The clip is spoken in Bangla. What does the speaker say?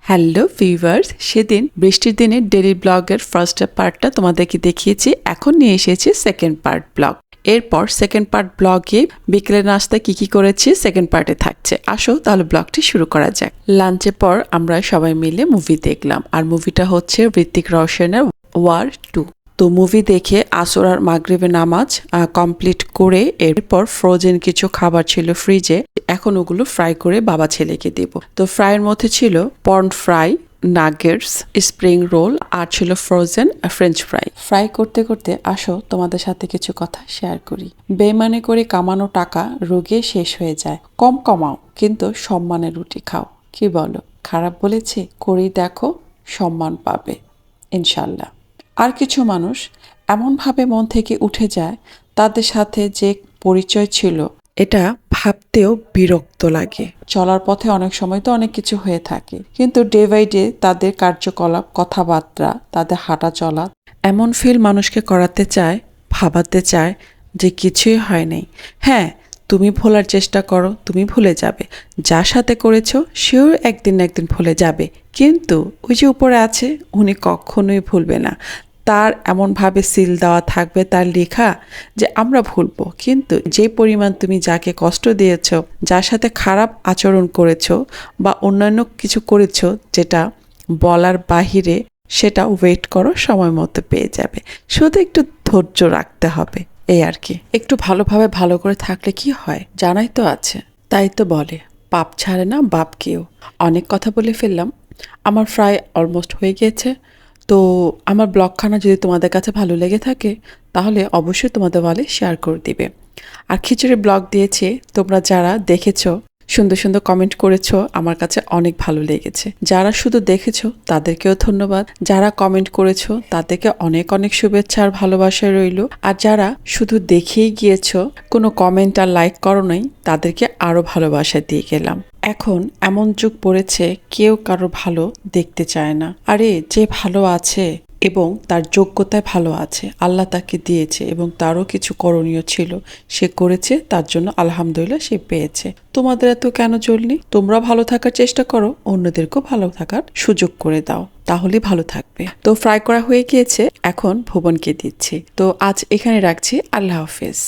হ্যালো ভিউয়ার্স, সেদিন বৃষ্টির দিনে ডেইলি ব্লগের ফার্স্ট পার্টটা তোমাদেরকে দেখিয়েছি। এখন নিয়ে এসেছি সেকেন্ড পার্ট ব্লগ। এরপর সেকেন্ড পার্ট ব্লগে বিকেলের নাস্তা কি করেছি সেকেন্ড পার্টে থাকছে। আসো তাহলে ব্লগটি শুরু করা যাক। লাঞ্চের পর আমরা সবাই মিলে মুভি দেখলাম, আর মুভিটা হচ্ছে ঋত্বিক রোশনের ওয়ার 2। তো মুভি দেখে আসর আর মাগরিবের নামাজ কমপ্লিট করে এরপর ফ্রোজেন কিছু খাবার ছিল ফ্রিজে, এখন ওগুলো ফ্রাই করে বাবা ছেলেকে দেব। তো ফ্রাইয়ের মধ্যে ছিল prawn fry, nuggets, spring roll আর ছিল ফ্রোজেন ফ্রেঞ্চ ফ্রাই। ফ্রাই করতে করতে আসো তোমাদের সাথে কিছু কথা শেয়ার করি। বেইমানি করে কামানো টাকা রোগে শেষ হয়ে যায়। কম কামাও, কিন্তু সম্মানের রুটি খাও। কি বলো, খারাপ বলেছি? করেই দেখো, সম্মান পাবে ইনশাল্লাহ। আর কিছু মানুষ এমনভাবে মন থেকে উঠে যায়, তাদের সাথে যে পরিচয় ছিল এটা ভাবতেও বিরক্ত লাগে। চলার পথে অনেক সময় তো অনেক কিছু হয়ে থাকে, কিন্তু ডে বাই ডে তাদের কার্যকলাপ, কথাবার্তা, তাদের হাঁটা চলা এমন ফিল মানুষকে করাতে চায়, ভাবাতে চায় যে কিছুই হয় নাই। হ্যাঁ, তুমি ভোলার চেষ্টা করো, তুমি ভুলে যাবে। যার সাথে করেছো সেও একদিন না একদিন ভুলে যাবে, কিন্তু ওই যে উপরে আছে উনি কখনোই ভুলবে না। তার এমনভাবে সিল দেওয়া থাকবে, তার লেখা, যে আমরা ভুলবো, কিন্তু যে পরিমাণ তুমি যাকে কষ্ট দিয়েছ, যার সাথে খারাপ আচরণ করেছো বা অন্যান্য কিছু করেছো যেটা বলার বাহিরে, সেটা ওয়েট করো, সময় মতো পেয়ে যাবে। শুধু একটু ধৈর্য রাখতে হবে, এই আর কি। একটু ভালোভাবে ভালো করে থাকলে কি হয় জানাই তো আছে। তাই তো বলে পাপ ছাড়ে না বাপ কেউ। অনেক কথা বলে ফেললাম। আমার ফ্রাই অলমোস্ট হয়ে গিয়েছে। তো আমার ব্লগখানা যদি তোমাদের কাছে ভালো লেগে থাকে তাহলে অবশ্যই তোমাদের বলে শেয়ার করে দিবে। আর খিচুড়ি ব্লগ দিয়েছে, তোমরা যারা দেখেছো সুন্দর সুন্দর কমেন্ট করেছো, আমার কাছে অনেক ভালো লেগেছে। যারা শুধু দেখেছো তাদেরকেও ধন্যবাদ, যারা কমেন্ট করেছো তাদেরকে অনেক অনেক শুভেচ্ছা আর ভালোবাসা রইল। আর যারা শুধু দেখেই গিয়েছো, কোনো কমেন্ট আর লাইক করো নাই, তাদেরকে আরও ভালোবাসা দিয়ে গেলাম। এখন এমন যুগ পড়েছে, কেউ কারো ভালো দেখতে চায় না। আরে যে ভালো আছে এবং তার যোগ্যতায় ভালো আছে, আল্লাহ তাকে দিয়েছে এবং তারও কিছু করণীয় ছিল, সে করেছে, তার জন্য আলহামদুলিল্লাহ সে পেয়েছে। তোমাদের এত কেন চলনি? তোমরা ভালো থাকার চেষ্টা করো, অন্যদেরকেও ভালো থাকার সুযোগ করে দাও, তাহলেই ভালো থাকবে। তো ফ্রাই করা হয়ে গিয়েছে, এখন ভুবনকে দিচ্ছি। তো আজ এখানে রাখছি, আল্লাহ হাফেজ।